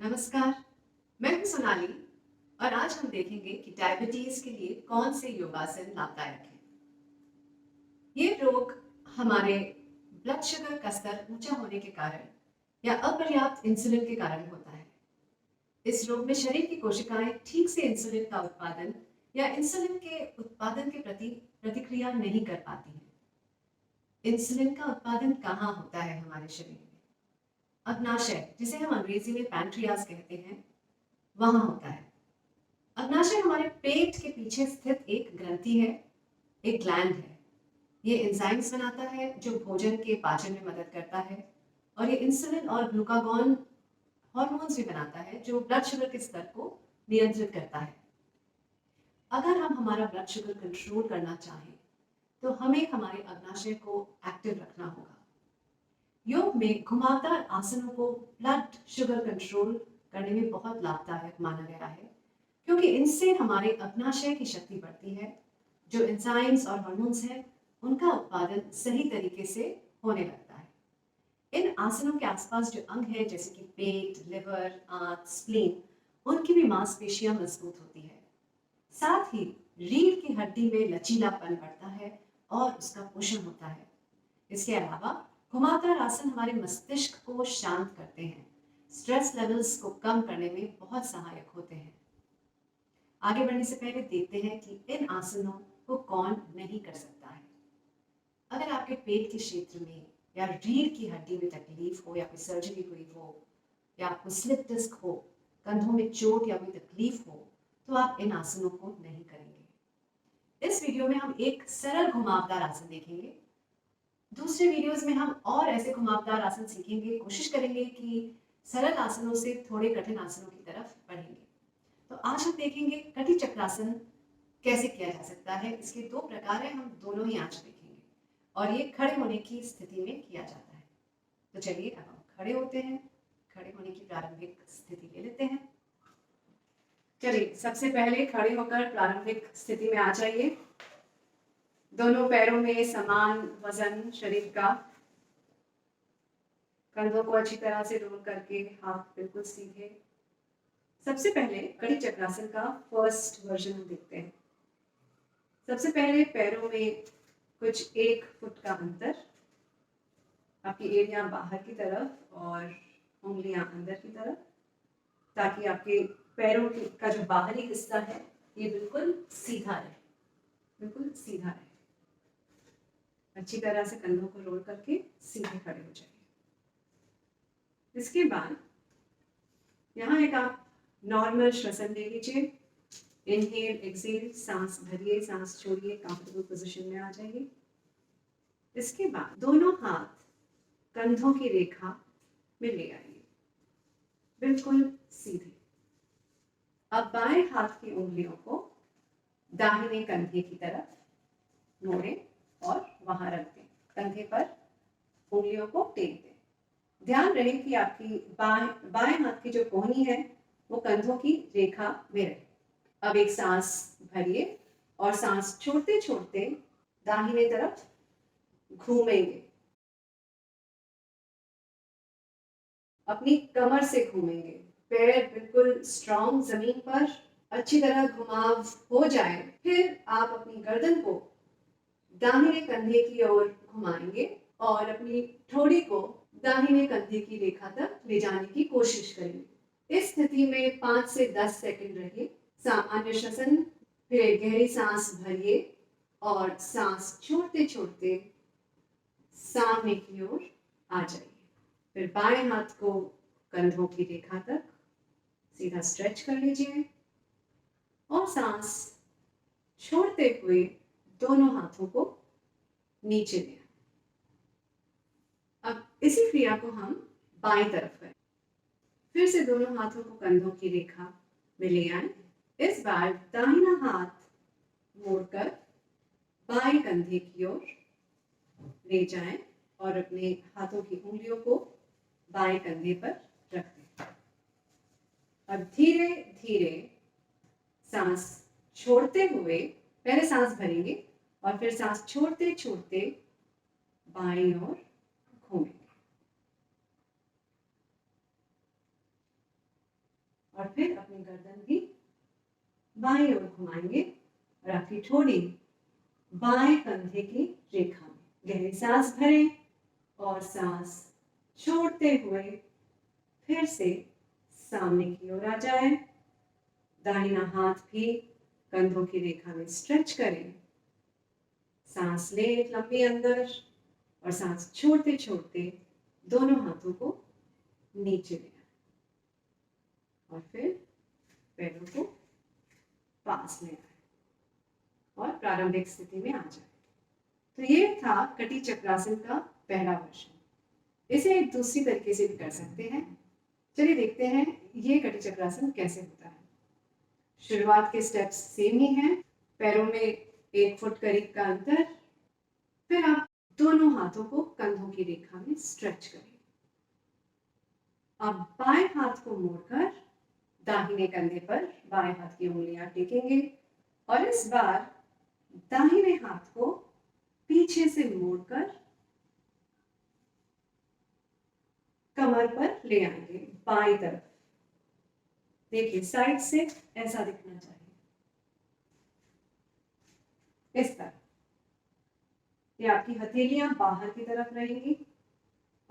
नमस्कार, मैं हूं सोनाली और आज हम देखेंगे कि डायबिटीज के लिए कौन से योगासन लाभदायक हैं। ये रोग हमारे ब्लड शुगर का स्तर ऊंचा होने के कारण या अपर्याप्त इंसुलिन के कारण होता है। इस रोग में शरीर की कोशिकाएं ठीक से इंसुलिन का उत्पादन या इंसुलिन के उत्पादन के प्रति प्रतिक्रिया नहीं कर पाती हैं। इंसुलिन का उत्पादन कहाँ होता है हमारे शरीर में? अग्नाशय, जिसे हम अंग्रेजी में पैंक्रियाज कहते हैं, वहां होता है। अग्नाशय हमारे पेट के पीछे स्थित एक ग्रंथि है, एक ग्लैंड है। ये एंजाइम्स बनाता है जो भोजन के पाचन में मदद करता है और ये इंसुलिन और ग्लूकागॉन हार्मोन्स भी बनाता है जो ब्लड शुगर के स्तर को नियंत्रित करता है। अगर हम हमारा ब्लड शुगर कंट्रोल करना चाहें तो हमें हमारे अग्नाशय को एक्टिव रखना होगा। योग में घुमावदार आसनों को ब्लड शुगर कंट्रोल करने में बहुत लाभदायक माना गया है, क्योंकि इनसे हमारे अग्नाशय की शक्ति बढ़ती है। जो एंजाइम्स और हार्मोन्स हैं उनका उत्पादन सही तरीके से होने लगता है। इन आसनों के आसपास जो अंग हैं जैसे कि पेट, लिवर, आंत, स्प्लीन, उनकी भी मांसपेशियां मजबूत होती है। साथ ही रीढ़ की हड्डी में लचीलापन बढ़ता है और उसका पोषण होता है। इसके अलावा घुमावदार आसन हमारे मस्तिष्क को शांत करते हैं, स्ट्रेस लेवल्स को कम करने में बहुत सहायक होते हैं। आगे बढ़ने से पहले देखते हैं कि इन आसनों को कौन नहीं कर सकता है। अगर आपके पेट के क्षेत्र में या रीढ़ की हड्डी में तकलीफ हो या कोई सर्जरी हुई हो या आपको स्लिप डिस्क हो, कंधों में चोट या कोई तकलीफ हो, तो आप इन आसनों को नहीं करेंगे। इस वीडियो में हम एक सरल घुमावदार आसन देखेंगे। दूसरे वीडियोस में हम और ऐसे घुमावदार आसन सीखेंगे, कोशिश करेंगे कि सरल आसनों से थोड़े कठिन आसनों की तरफ बढ़ेंगे। तो आज हम देखेंगे कटी चक्रासन कैसे किया जा सकता है। इसके दो प्रकार हैं, हम दोनों ही आज देखेंगे और ये खड़े होने की स्थिति में किया जाता है। तो चलिए अब हम खड़े होते हैं, खड़े होने की प्रारंभिक स्थिति ले लेते हैं। चलिए सबसे पहले खड़े होकर प्रारंभिक स्थिति में आ जाइए। दोनों पैरों में समान वजन शरीर का, कंधों को अच्छी तरह से रोल करके हाथ बिल्कुल सीधे। सबसे पहले कड़ी चक्रासन का फर्स्ट वर्जन हम देखते हैं। सबसे पहले पैरों में कुछ 1 फुट का अंतर, आपकी एड़ियां बाहर की तरफ और उंगलियां अंदर की तरफ, ताकि आपके पैरों का जो बाहरी हिस्सा है ये बिल्कुल सीधा रहे, बिल्कुल सीधा रहे। अच्छी तरह से कंधों को रोल करके सीधे खड़े हो जाइए। इसके बाद यहाँ एक आप नॉर्मल श्वसन ले लीजिए। इनहेल एक्सेल, सांस भरिए, सांस छोड़िए, कंफर्टेबल पोजीशन में आ जाइए। इसके बाद दोनों हाथ कंधों की रेखा में ले आइए, बिल्कुल सीधे। अब बाएं हाथ की उंगलियों को दाहिने कंधे की तरफ मोड़ें और वहां रख दें। कंधे पर उंगलियों को टेक दें। ध्यान रहे कि आपकी बाएं हाथ की जो कोहनी है वो कंधों की रेखा में रहे। अब एक सांस भरिए और सांस छोड़ते छोड़ते दाहिने तरफ घूमेंगे। अपनी कमर से घूमेंगे, पैर बिल्कुल स्ट्रॉन्ग जमीन पर, अच्छी तरह घुमाव हो जाए, फिर आप अपनी गर्दन को दाहिने कंधे की ओर घुमाएंगे और अपनी ठोड़ी को दाहिने कंधे की रेखा तक ले जाने की कोशिश करेंगे। इस स्थिति में 5 से 10 सेकंड रहिए। सामान्य श्वसन, फिर एक गहरी सांस भरिए और सांस छोड़ते छोड़ते सामने की ओर आ जाइए। फिर बाएं हाथ को कंधों की रेखा तक सीधा स्ट्रेच कर लीजिए और सांस छोड़ते हुए दोनों हाथों को नीचे ले आए। अब इसी क्रिया को हम बाएं तरफ करें। फिर से दोनों हाथों को कंधों की रेखा में ले आए। इस बार दाहिना हाथ मोड़कर बाएं कंधे की ओर ले जाएं और अपने हाथों की उंगलियों को बाएं कंधे पर रख दें। अब धीरे धीरे सांस छोड़ते हुए पहले सांस भरेंगे और फिर सांस छोड़ते छोड़ते बाईं ओर घूमेंगे। और फिर अपनी गर्दन भी बाईं ओर घुमाएंगे और आपकी ठोड़ी बाएं कंधे की रेखा में। गहरी सांस भरें और सांस छोड़ते हुए फिर से सामने की ओर आ जाए। दाहिना हाथ भी कंधों की रेखा में स्ट्रेच करें। सांस लें लंबी अंदर और सांस छोड़ते छोड़ते दोनों हाथों को नीचे ले आए और फिर पैरों को पास ले आए और प्रारंभिक स्थिति में आ जाए। तो ये था कटी चक्रासन का पहला वर्जन। इसे एक दूसरी तरीके से भी कर सकते हैं। चलिए देखते हैं ये कटी चक्रासन कैसे होता है। शुरुआत के स्टेप्स सेम ही हैं। पैरों में 1 फुट करीब का अंतर। फिर आप दोनों हाथों को कंधों की रेखा में स्ट्रेच करें। अब बाएं हाथ को मोड़कर दाहिने कंधे पर बाएं हाथ की उंगलियां टेकेंगे और इस बार दाहिने हाथ को पीछे से मोड़कर कमर पर ले आएंगे बाईं तरफ। देखिए साइड से ऐसा दिखना चाहिए, इस तरह। ये आपकी हथेलियां बाहर की तरफ रहेंगी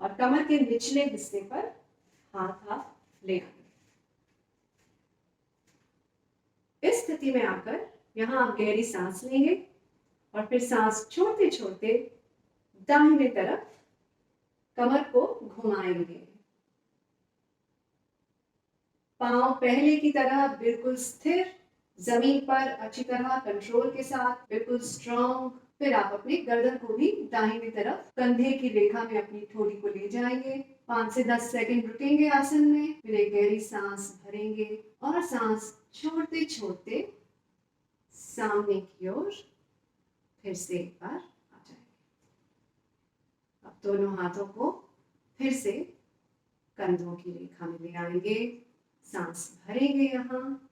और कमर के निचले हिस्से पर हाथ आप ले आएंगे। इस स्थिति में आकर यहां आप गहरी सांस लेंगे और फिर सांस छोड़ते छोड़ते दाहिने तरफ कमर को घुमाएंगे। पांव पहले की तरह बिल्कुल स्थिर, जमीन पर अच्छी तरह कंट्रोल के साथ, बिल्कुल स्ट्रॉन्ग। फिर आप अपनी गर्दन को भी दाहिनी तरफ कंधे की रेखा में अपनी ठोड़ी को ले जाएंगे। 5 से 10 सेकंड रुकेंगे आसन में, फिर एक गहरी सांस भरेंगे और सांस छोड़ते छोड़ते सामने की ओर फिर से एक बार आ जाएंगे। अब दोनों हाथों को फिर से कंधों की रेखा में ले आएंगे। सांस भरेंगे यहाँ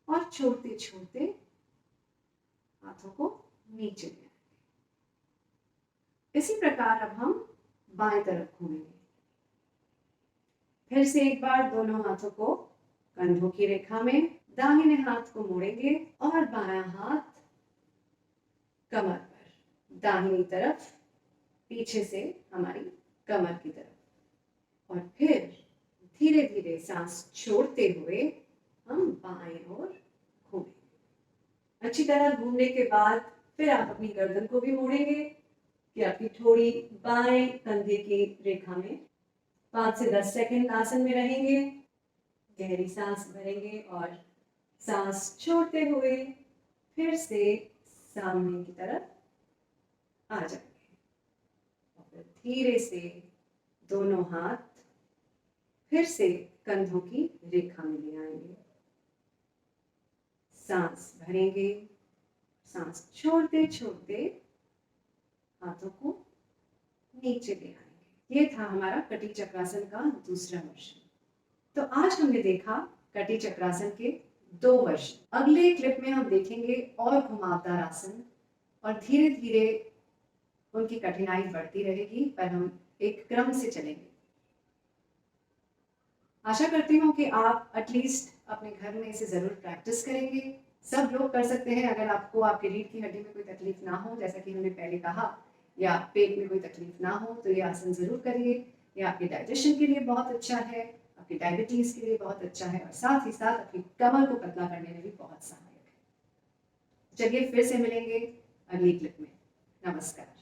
और छोड़ते छोड़ते हाथों को नीचे ले आएंगे। इसी प्रकार अब हम बाएं तरफ घूमेंगे। फिर से एक बार दोनों हाथों को कंधों की रेखा में, दाहिने हाथ को मोड़ेंगे और बायां हाथ कमर पर, दाहिनी तरफ पीछे से हमारी कमर की तरफ। और फिर धीरे धीरे सांस छोड़ते हुए हम बाएं ओर घूमेंगे। अच्छी तरह घूमने के बाद फिर आप अपनी गर्दन को भी मोड़ेंगे कि आपकी ठोड़ी बाएं कंधे की रेखा में। 5 से 10 सेकंड आसन में रहेंगे। गहरी सांस भरेंगे और सांस छोड़ते हुए फिर से सामने की तरफ आ जाएंगे और फिर धीरे से दोनों हाथ फिर से कंधों की रेखा में ले आएंगे। सांस भरेंगे, सांस छोड़ते छोड़ते हाथों को नीचे ले आएंगे। ये था हमारा कटी चक्रासन का दूसरा वर्जन। तो आज हमने देखा कटी चक्रासन के 2 वर्जन। अगले क्लिप में हम देखेंगे और घुमावदार आसन और धीरे धीरे उनकी कठिनाई बढ़ती रहेगी, पर हम एक क्रम से चलेंगे। आशा करती हूँ कि आप एटलीस्ट अपने घर में इसे जरूर प्रैक्टिस करेंगे। सब लोग कर सकते हैं। अगर आपको आपके रीढ़ की हड्डी में कोई तकलीफ ना हो, जैसा कि हमने पहले कहा, या पेट में कोई तकलीफ ना हो, तो ये आसन जरूर करिए। ये आपके डाइजेशन के लिए बहुत अच्छा है, आपकी डायबिटीज के लिए बहुत अच्छा है और साथ ही साथ आपकी कमर को पतला करने में भी बहुत सहायक है। चलिए फिर से मिलेंगे अगली क्लिप में। नमस्कार।